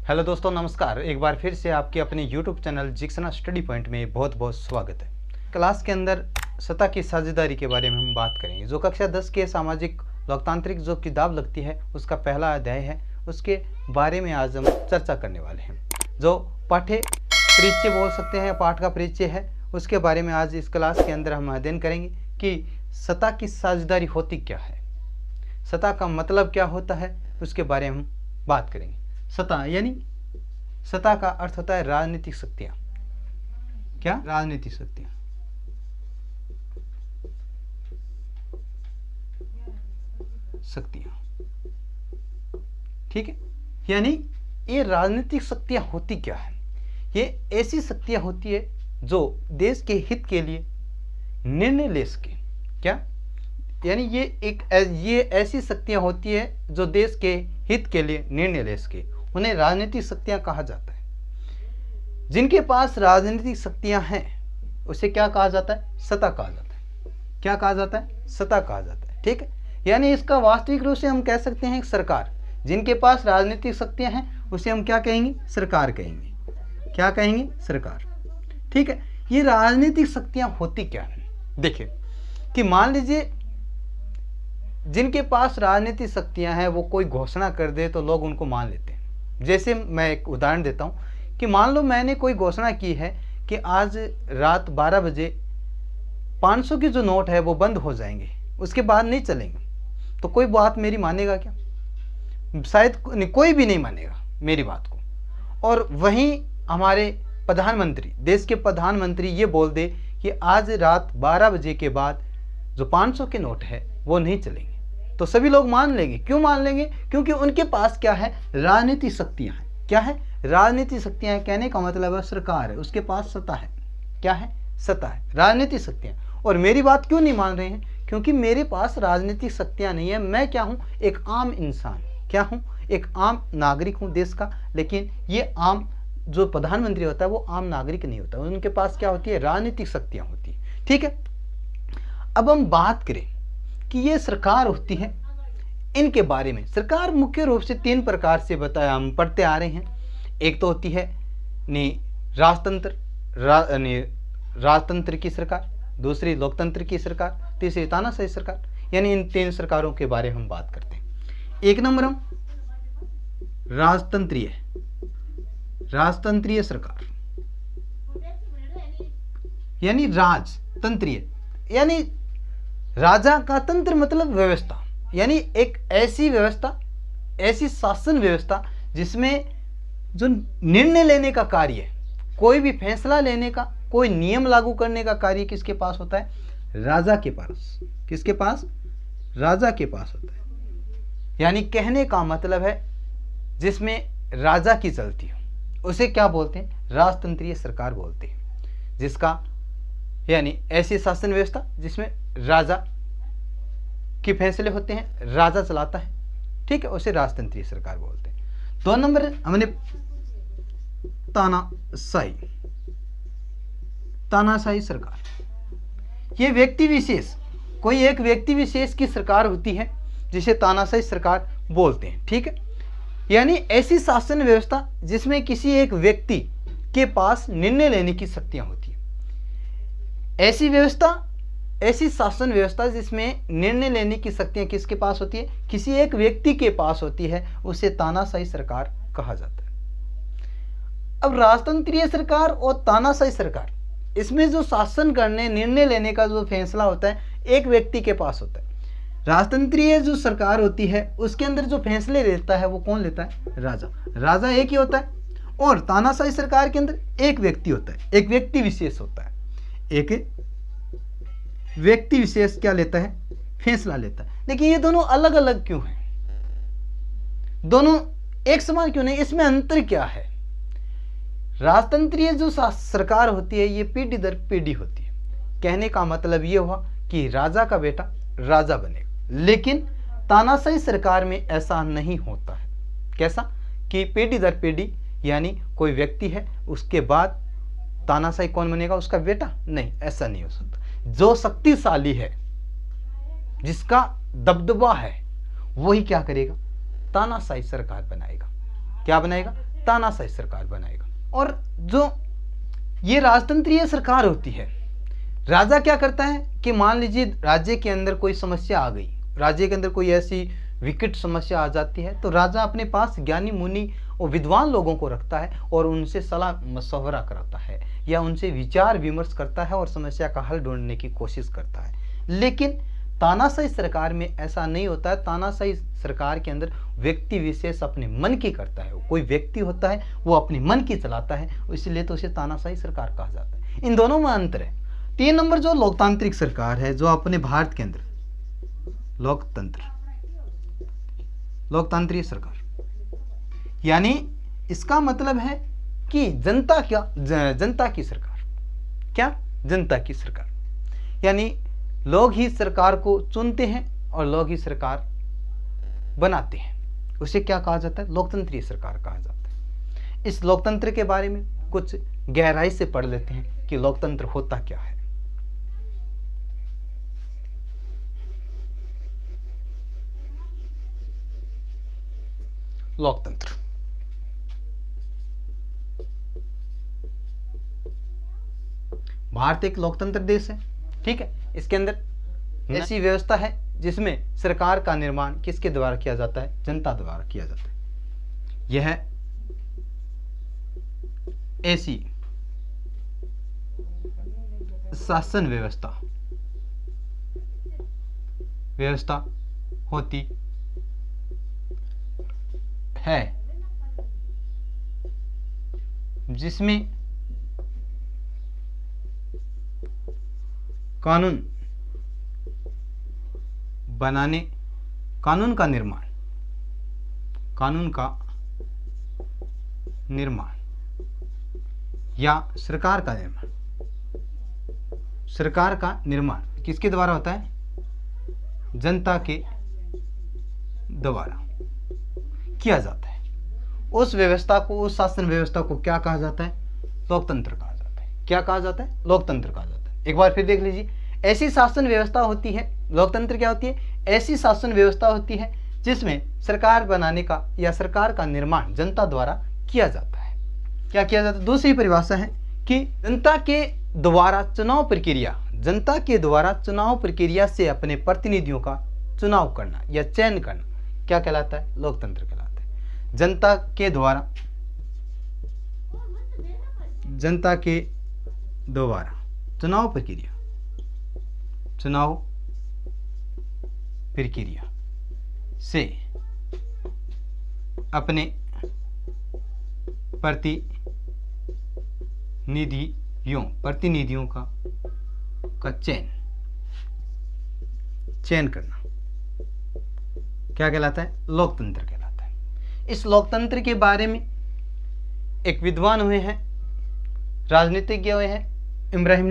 Hello दोस्तों, नमस्कार। एक बार फिर से आपके अपने यूट्यूब चैनल जिक्सना स्टडी पॉइंट में बहुत बहुत स्वागत है। क्लास के अंदर सत्ता की साझेदारी के बारे में हम बात करेंगे। जो कक्षा 10 के सामाजिक लोकतांत्रिक जो किताब लगती है उसका पहला अध्याय है, उसके बारे में आज हम चर्चा करने वाले हैं। जो पाठ्य परिचय बोल सकते हैं, पाठ का परिचय है, उसके बारे में आज इस क्लास के अंदर हम अध्ययन करेंगे कि सत्ता की साझेदारी होती क्या है, सत्ता का मतलब क्या होता है, उसके बारे में हम बात करेंगे। सत्ता यानी सत्ता का अर्थ होता है राजनीतिक शक्तियां। क्या? राजनीतिक शक्तियां। ठीक है, यानी ये राजनीतिक शक्तियां होती क्या है? ये ऐसी शक्तियां होती है जो देश के हित के लिए निर्णय ले सके। क्या? यानी ये ऐसी शक्तियां होती है जो देश के हित के लिए निर्णय ले सके, उन्हें राजनीतिक शक्तियां कहा जाता है। जिनके पास राजनीतिक शक्तियां हैं उसे क्या कहा जाता है? सत्ता कहा जाता है। क्या कहा जाता है? सत्ता कहा जाता है। ठीक है, यानी इसका वास्तविक रूप से हम कह सकते हैं सरकार। जिनके पास राजनीतिक शक्तियां हैं उसे हम क्या कहेंगे? सरकार कहेंगे। क्या कहेंगे? सरकार। ठीक है, ये राजनीतिक शक्तियां होती क्या है? देखिए कि मान लीजिए जिनके पास राजनीतिक शक्तियां हैं वो कोई घोषणा कर दे तो लोग उनको मान लेते हैं। जैसे मैं एक उदाहरण देता हूं कि मान लो मैंने कोई घोषणा की है कि आज रात 12 बजे 500 की जो नोट है वो बंद हो जाएंगे, उसके बाद नहीं चलेंगे, तो कोई बात मेरी मानेगा क्या? शायद कोई भी नहीं मानेगा मेरी बात को। और वहीं हमारे प्रधानमंत्री, देश के प्रधानमंत्री ये बोल दे कि आज रात 12 बजे के बाद जो 500 के नोट है वो नहीं चलेंगे, तो सभी लोग मान लेंगे। क्यों मान लेंगे? क्योंकि उनके पास क्या है? राजनीतिक शक्तियां हैं। क्या है? राजनीतिक शक्तियां हैं। कहने का मतलब है सरकार है, उसके पास सत्ता है। क्या है? सत्ता है, राजनीतिक शक्तियां। और मेरी बात क्यों नहीं मान रहे हैं? क्योंकि मेरे पास राजनीतिक शक्तियां नहीं है। मैं क्या हूं? एक आम इंसान। क्या हूं? एक आम नागरिक हूं देश का। लेकिन ये आम जो प्रधानमंत्री होता है वो आम नागरिक नहीं होता, उनके पास क्या होती है? राजनीतिक शक्तियां होती है। ठीक है, अब हम बात करें कि ये सरकार होती है, इनके बारे में। सरकार मुख्य रूप से 3 प्रकार से बताया, हम पढ़ते आ रहे हैं। एक तो होती है राजतंत्र की सरकार, दूसरी लोकतंत्र की सरकार, तीसरी तानाशाही सरकार। यानी इन 3 सरकारों के बारे में हम बात करते हैं। एक नंबर हम राजतंत्रीय सरकार, यानी राजतंत्रीय, यानी राजा का तंत्र मतलब व्यवस्था, यानी एक ऐसी व्यवस्था, ऐसी शासन व्यवस्था जिसमें जो निर्णय लेने का कार्य है, कोई भी फैसला लेने का, कोई नियम लागू करने का कार्य किसके पास होता है? राजा के पास। किसके पास? राजा के पास होता है। यानी कहने का मतलब है जिसमें राजा की चलती हो उसे क्या बोलते हैं? राजतंत्रीय सरकार बोलते हैं। जिसका यानी ऐसी शासन व्यवस्था जिसमें राजा के फैसले होते हैं, राजा चलाता है। ठीक है, उसे राजतंत्रीय सरकार बोलते हैं। 2 नंबर हमने तानाशाही सरकार। ये व्यक्ति विशेष, कोई एक व्यक्ति विशेष की सरकार होती है जिसे तानाशाही सरकार बोलते हैं। ठीक है, यानी ऐसी शासन व्यवस्था जिसमें किसी एक व्यक्ति के पास निर्णय लेने की शक्तियां होती है। ऐसी व्यवस्था, ऐसी शासन व्यवस्था जिसमें निर्णय लेने की शक्तियां किसके पास होती है? किसी एक व्यक्ति के पास होती है, उसे तानाशाही सरकार कहा जाता है। अब राजतंत्रीय सरकार और तानाशाही सरकार, इसमें जो शासन करने, निर्णय लेने का जो फैसला होता है एक व्यक्ति के पास होता है। राजतंत्रीय जो सरकार होती है उसके अंदर जो फैसले लेता है वो कौन लेता है? राजा। राजा एक ही होता है। और तानाशाही सरकार के अंदर एक व्यक्ति होता है, एक व्यक्ति विशेष होता है। एक व्यक्ति विशेष क्या लेता है? फैसला लेता है। लेकिन ये दोनों अलग अलग क्यों हैं? दोनों एक समान क्यों नहीं? इसमें अंतर क्या है? राजतंत्रीय जो सरकार होती है ये पीढ़ी दर पीढ़ी होती है। कहने का मतलब ये हुआ कि राजा का बेटा राजा बनेगा। लेकिन तानाशाही सरकार में ऐसा नहीं होता है। कैसा? कि पीढ़ी दर पीढ़ी, यानी कोई व्यक्ति है उसके बाद तानाशाही कौन बनेगा? उसका बेटा? नहीं, ऐसा नहीं हो सकता। जो शक्तिशाली है, जिसका दबदबा है, वही क्या करेगा? तानाशाही सरकार बनाएगा। क्या बनाएगा? तानाशाही सरकार बनाएगा। और जो ये राजतंत्रीय सरकार होती है, राजा क्या करता है कि मान लीजिए राज्य के अंदर कोई समस्या आ गई, राज्य के अंदर कोई ऐसी विकट समस्या आ जाती है, तो राजा अपने पास ज्ञानी मुनि और विद्वान लोगों को रखता है और उनसे सलाह मशवरा कराता है या उनसे विचार विमर्श करता है और समस्या का हल ढूंढने की कोशिश करता है। लेकिन तानाशाही सरकार में ऐसा नहीं होता है। तानाशाही सरकार के अंदर व्यक्ति विशेष अपने मन की करता है, कोई व्यक्ति होता है वो अपने मन की चलाता है, इसलिए तो उसे तानाशाही सरकार कहा जाता है। इन दोनों में अंतर है। 3 नंबर जो लोकतांत्रिक सरकार है, जो अपने भारत के अंदर लोकतांत्रिक सरकार, यानी इसका मतलब है कि जनता की सरकार। क्या? जनता की सरकार, यानी लोग ही सरकार को चुनते हैं और लोग ही सरकार बनाते हैं। उसे क्या कहा जाता है? लोकतंत्रीय सरकार कहा जाता है। इस लोकतंत्र के बारे में कुछ गहराई से पढ़ लेते हैं कि लोकतंत्र होता क्या है। लोकतंत्र भारत एक लोकतंत्र देश है, ठीक है। इसके अंदर ऐसी व्यवस्था है जिसमें सरकार का निर्माण किसके द्वारा किया जाता है? जनता द्वारा किया जाता है। यह ऐसी शासन व्यवस्था होती है जिसमें कानून का निर्माण या सरकार का निर्माण किसके द्वारा होता है? जनता के द्वारा किया जाता है। उस व्यवस्था को, उस शासन व्यवस्था को क्या कहा जाता है? लोकतंत्र कहा जाता है। क्या कहा जाता है? लोकतंत्र कहा जाता है। एक बार फिर देख लीजिए, ऐसी शासन व्यवस्था होती है, लोकतंत्र क्या होती है? ऐसी शासन व्यवस्था होती है जिसमें सरकार बनाने का या सरकार का निर्माण जनता द्वारा किया जाता है। क्या किया जाता है? दूसरी परिभाषा है कि जनता के द्वारा चुनाव प्रक्रिया से अपने प्रतिनिधियों का चुनाव करना या चयन करना क्या कहलाता है? लोकतंत्र कहलाता है। जनता के द्वारा चुनाव प्रक्रिया से अपने प्रतिनिधियों का चयन करना क्या कहलाता है? लोकतंत्र कहलाता है। इस लोकतंत्र के बारे में एक विद्वान हुए हैं, राजनीतिज्ञ हुए हैं, इब्राहिम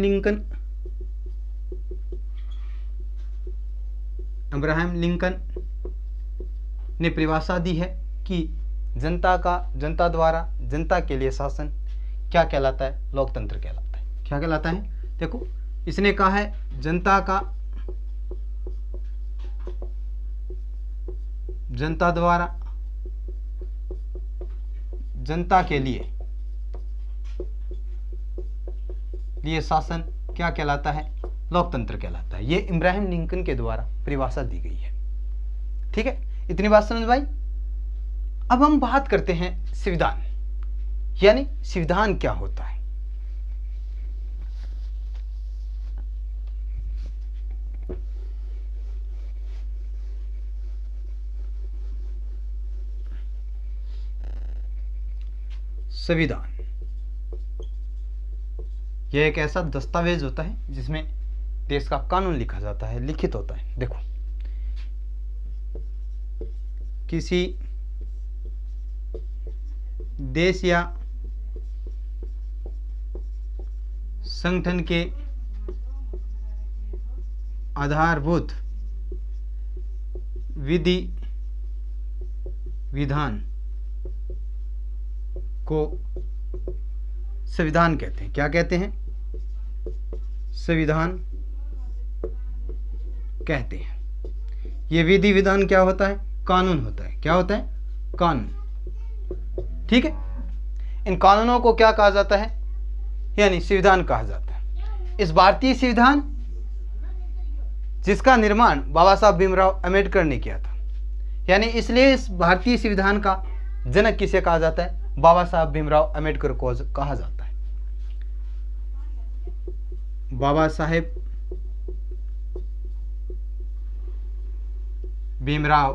लिंकन ने परिभाषा दी है कि जनता द्वारा जनता के लिए शासन क्या कहलाता है? लोकतंत्र कहलाता है। क्या कहलाता है? देखो, इसने कहा है जनता द्वारा जनता के लिए शासन क्या कहलाता है? लोकतंत्र कहलाता है। ये इब्राहिम लिंकन के द्वारा परिभाषा दी गई है। ठीक है, इतनी बात समझ भाई। अब हम बात करते हैं संविधान, यानी संविधान क्या होता है। संविधान यह एक ऐसा दस्तावेज होता है जिसमें देश का कानून लिखा जाता है, लिखित होता है। देखो, किसी देश या संगठन के आधारभूत विधि विधान को संविधान कहते हैं। क्या कहते हैं? संविधान कहते हैं। ये विधि विधान क्या होता है? कानून होता है। क्या होता है? कानून। ठीक है, इन कानूनों को क्या कहा जाता है, यानी संविधान कहा जाता है। इस भारतीय संविधान जिसका निर्माण बाबा साहब भीमराव अंबेडकर ने किया था, यानी इसलिए इस भारतीय संविधान का जनक किसे कहा जाता है, बाबा साहब भीमराव अंबेडकर को कहा जाता है। बाबा साहेब भीमराव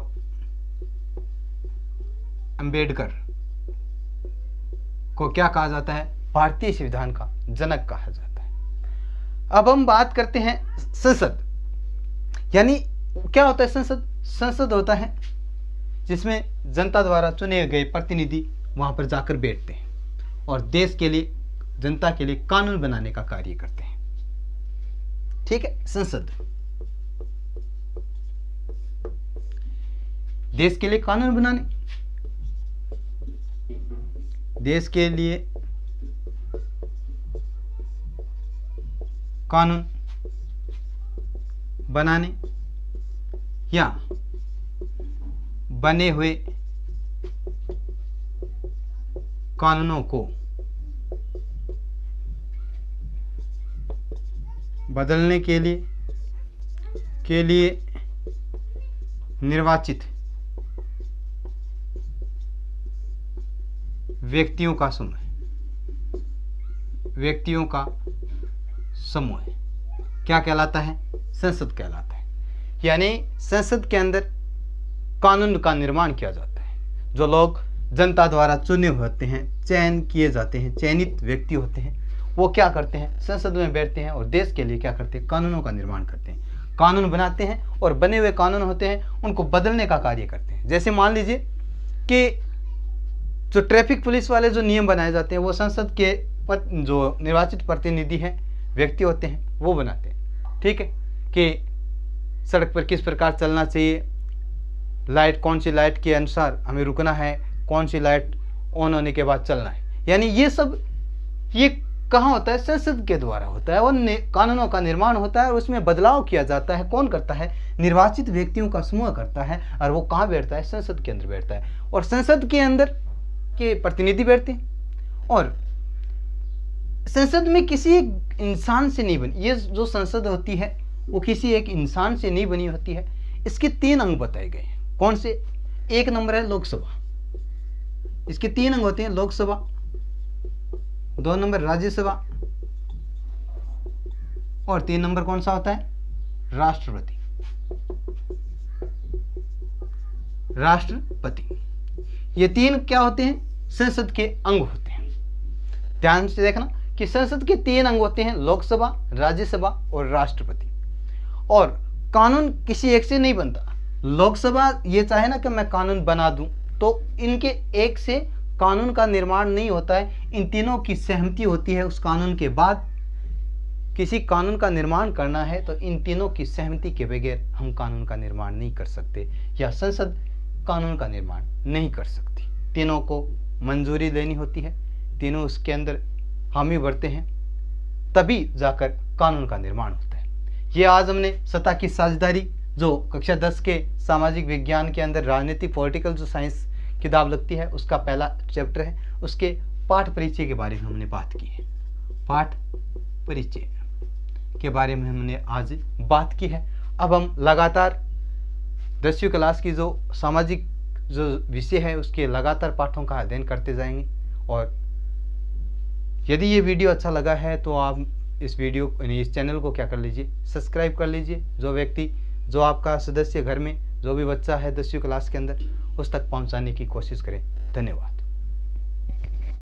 अंबेडकर को क्या कहा जाता है, भारतीय संविधान का जनक कहा जाता है। अब हम बात करते हैं संसद, यानी क्या होता है संसद। संसद होता है जिसमें जनता द्वारा चुने गए प्रतिनिधि वहां पर जाकर बैठते हैं और देश के लिए, जनता के लिए कानून बनाने का कार्य करते हैं। ठीक है, संसद देश के लिए कानून बनाने, देश के लिए कानून बनाने या बने हुए कानूनों को बदलने के लिए निर्वाचित व्यक्तियों का समूह क्या कहलाता है, संसद कहलाता है। यानी संसद के अंदर कानून का निर्माण किया जाता है। जो लोग जनता द्वारा चुने होते हैं, चयन किए जाते हैं, चयनित व्यक्ति होते हैं, वो क्या करते हैं, संसद में बैठते हैं और देश के लिए क्या करते हैं, कानूनों का निर्माण करते हैं, कानून बनाते हैं और बने हुए कानून होते हैं उनको बदलने का कार्य करते हैं। जैसे मान लीजिए कि जो ट्रैफिक पुलिस वाले जो नियम बनाए जाते हैं वो संसद के जो निर्वाचित प्रतिनिधि हैं, व्यक्ति होते हैं, वो बनाते हैं। ठीक है, कि सड़क पर किस प्रकार चलना चाहिए, लाइट कौन सी लाइट के अनुसार हमें रुकना है, कौन सी लाइट ऑन होने के बाद चलना है। यानी ये सब ये कहाँ होता है, संसद के द्वारा होता है और कानूनों का निर्माण होता है और उसमें बदलाव किया जाता है। कौन करता है, निर्वाचित व्यक्तियों का समूह करता है और वो कहाँ बैठता है, संसद के अंदर बैठता है और संसद के अंदर के प्रतिनिधि बैठते हैं। और संसद में किसी एक इंसान से नहीं बनी, ये जो संसद होती है वो किसी एक इंसान से नहीं बनी होती है। इसके 3 अंग बताए गए हैं। कौन से, 1 नंबर है लोकसभा, इसके 3 अंग होते हैं, लोकसभा, 2 नंबर राज्यसभा और 3 नंबर कौन सा होता है, राष्ट्रपति। ये 3 क्या होते हैं, संसद के अंग होते हैं। ध्यान से देखना कि संसद के 3 अंग होते हैं, लोकसभा, राज्यसभा और राष्ट्रपति। और कानून किसी एक से नहीं बनता। लोकसभा ये चाहे ना कि मैं कानून बना दूं, तो इनके एक से कानून का निर्माण नहीं होता है। इन तीनों की सहमति होती है। उस कानून के बाद किसी कानून का निर्माण करना है तो इन तीनों की सहमति के बगैर हम कानून का निर्माण नहीं कर सकते, या संसद कानून का निर्माण नहीं कर सकती। तीनों को मंजूरी लेनी होती है, तीनों उसके अंदर हामी भरते हैं, तभी जाकर कानून का निर्माण होता है। ये आज हमने सत्ता की साझेदारी जो कक्षा 10 के सामाजिक विज्ञान के अंदर राजनीति पॉलिटिकल जो साइंस किताब लगती है उसका पहला चैप्टर है, उसके पाठ परिचय के बारे में हमने बात की है। पाठ परिचय के बारे में हमने आज बात की है। अब हम लगातार 10वीं क्लास की जो सामाजिक जो विषय है उसके लगातार पाठों का अध्ययन करते जाएंगे। और यदि ये वीडियो अच्छा लगा है तो आप इस चैनल को क्या कर लीजिए, सब्सक्राइब कर लीजिए। जो व्यक्ति, जो आपका सदस्य घर में जो भी बच्चा है 10वीं क्लास के अंदर, उस तक पहुंचाने की कोशिश करें। धन्यवाद।